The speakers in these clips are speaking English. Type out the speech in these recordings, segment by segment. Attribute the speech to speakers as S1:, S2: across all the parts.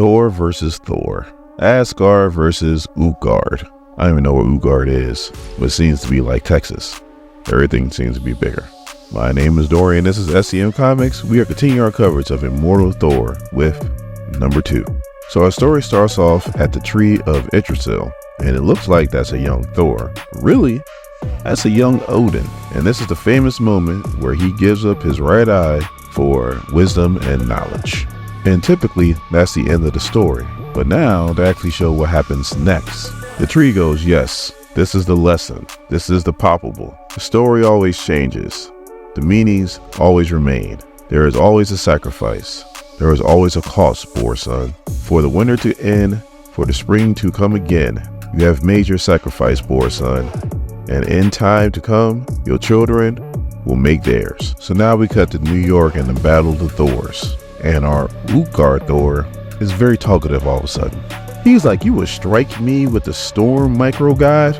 S1: Thor versus Thor. Asgard versus Utgard. I don't even know where Utgard is, but it seems to be like Texas. Everything seems to be bigger. My name is Dorian. This is SCM Comics. We are continuing our coverage of Immortal Thor with number 2. So our story starts off at the tree of Yggdrasil, and it looks like that's a young Thor. Really? That's a young Odin. And this is the famous moment where he gives up his right eye for wisdom and knowledge. And typically that's the end of the story. But now they actually show what happens next. The tree goes, yes, this is the lesson. This is the palpable. The story always changes. The meanings always remain. There is always a sacrifice. There is always a cost, poor son. For the winter to end, for the spring to come again, you have made your sacrifice, poor son. And in time to come, your children will make theirs. So now we cut to New York and the Battle of the Thors. And our Utgard Thor is very talkative all of a sudden. He's like, you would strike me with the storm micro god?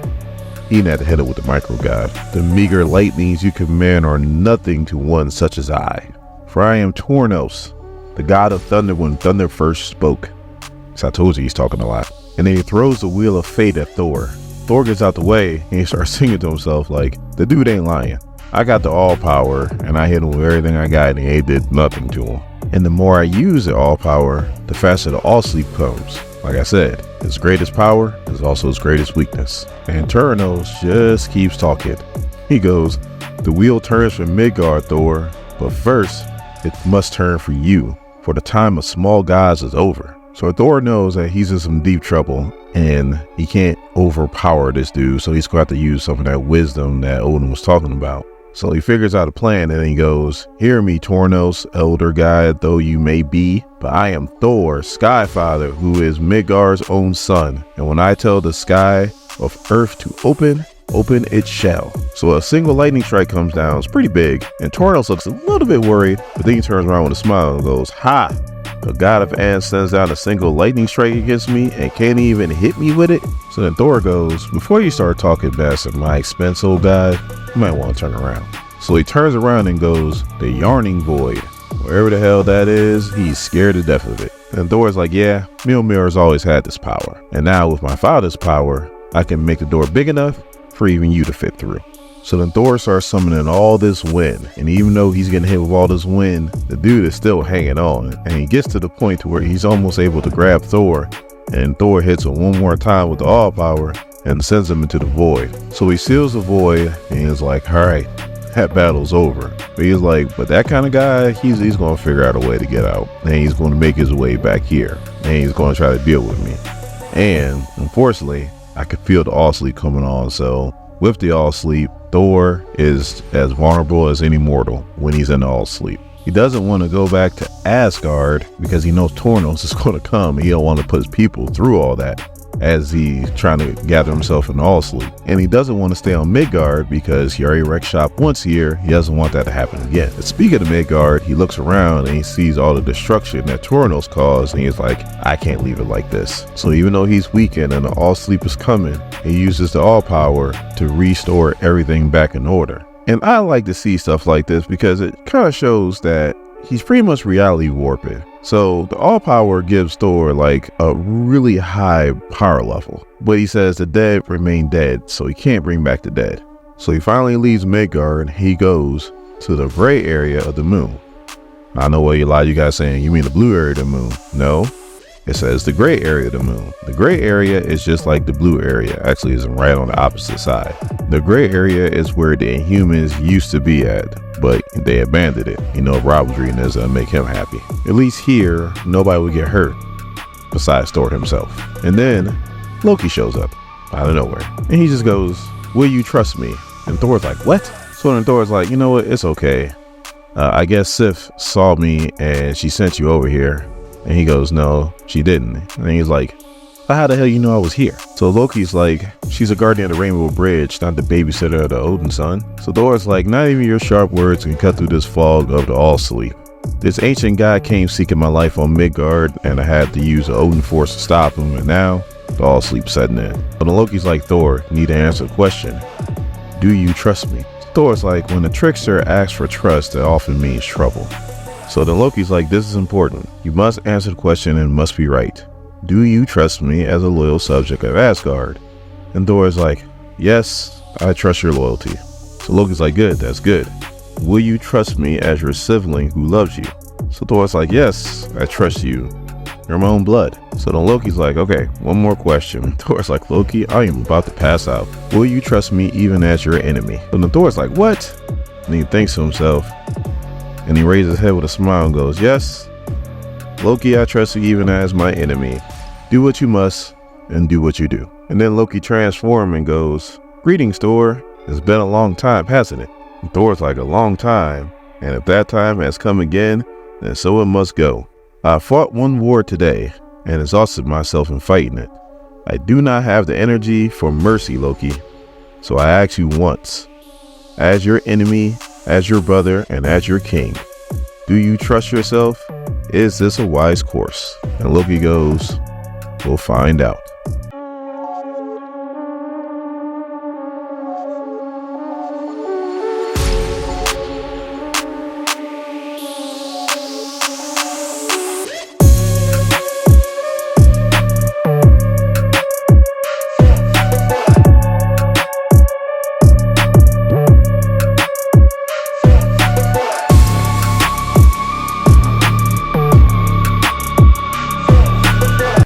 S1: He didn't have to hit it with the micro god. The meager lightnings you command are nothing to one such as I. For I am TORANOS, the god of thunder when thunder first spoke. So I told you he's talking a lot. And then he throws the wheel of fate at Thor. Thor gets out the way and he starts singing to himself like, the dude ain't lying. I got the all power and I hit him with everything I got and he did nothing to him. And the more I use the all power, the faster the all sleep comes. Like I said, his greatest power is also his greatest weakness. And TORANOS just keeps talking. He goes, the wheel turns for Midgard, Thor, but first it must turn for you, for the time of small gods is over. So Thor knows that he's in some deep trouble and he can't overpower this dude, so he's going to have to use some of that wisdom that Odin was talking about. So he figures out a plan and he goes, hear me, TORANOS, elder god though you may be, but I am Thor, Skyfather, who is Midgard's own son. And when I tell the sky of earth to open, open it shall. So a single lightning strike comes down. It's pretty big. And TORANOS looks a little bit worried, but then he turns around with a smile and goes, ha! The god of Ants sends down a single lightning strike against me and can't even hit me with it. So then Thor goes, before you start talking best at my expense, old god, you might want to turn around. So he turns around and goes, the Yarning Void. Wherever the hell that is, he's scared to death of it. And Thor's like, yeah, Mjolnir's always had this power. And now with my father's power, I can make the door big enough for even you to fit through. So then Thor starts summoning all this wind, and even though he's getting hit with all this wind, the dude is still hanging on, and he gets to the point to where he's almost able to grab Thor, and Thor hits him one more time with the all power and sends him into the void. So he seals the void and he's like, all right, that battle's over. But he's like, but that kind of guy, he's going to figure out a way to get out, and he's going to make his way back here, and he's going to try to deal with me. And unfortunately, I could feel the all sleep coming on, so with the all sleep, Thor is as vulnerable as any mortal when he's in all sleep. He doesn't want to go back to Asgard because he knows TORANOS is going to come. He don't want to put his people through all that as he's trying to gather himself in all sleep. And he doesn't want to stay on Midgard because he already wrecked shop once here. He doesn't want that to happen again. But speaking of Midgard, he looks around and he sees all the destruction that TORANOS caused, and he's like, I can't leave it like this. So even though he's weakened and the all sleep is coming, he uses the all power to restore everything back in order. And I like to see stuff like this because it kind of shows that he's pretty much reality warping. So the all power gives Thor like a really high power level, but he says the dead remain dead, so he can't bring back the dead. So he finally leaves Midgard and he goes to the gray area of the moon. I know what a lot of you guys saying, you mean the blue area of the moon? No, it says the gray area of the moon. The gray area is just like the blue area. Actually, it's right on the opposite side. The gray area is where the Inhumans used to be at, but they abandoned it. You know, Rob was reading this and make him happy. At least here, nobody would get hurt besides Thor himself. And then Loki shows up out of nowhere and he just goes, will you trust me? And Thor's like, what? So then Thor's like, you know what? It's okay. I guess Sif saw me and she sent you over here. And he goes, no, she didn't. And he's like, but how the hell you know I was here? So Loki's like, she's a guardian of the Rainbow Bridge, not the babysitter of the Odin son. So Thor's like, not even your sharp words can cut through this fog of the all sleep. This ancient guy came seeking my life on Midgard, and I had to use the Odin force to stop him, and now the all sleep setting in. But Loki's like, Thor, you need to answer the question. Do you trust me? Thor's like, when the trickster asks for trust, it often means trouble. So then Loki's like, this is important. You must answer the question and must be right. Do you trust me as a loyal subject of Asgard? And Thor is like, yes, I trust your loyalty. So Loki's like, good, that's good. Will you trust me as your sibling who loves you? So Thor's like, yes, I trust you. You're my own blood. So then Loki's like, okay, one more question. Thor's like, Loki, I am about to pass out. Will you trust me even as your enemy? So then Thor's like, what? And he thinks to himself, and he raises his head with a smile and goes, yes, Loki, I trust you even as my enemy. Do what you must and do what you do. And then Loki transforms and goes, greetings, Thor. It's been a long time, hasn't it? And Thor's like, a long time. And if that time has come again, then so it must go. I fought one war today and exhausted myself in fighting it. I do not have the energy for mercy, Loki. So I ask you once, as your enemy, as your brother, and as your king, do you trust yourself? Is this a wise course? And Loki goes, we'll find out.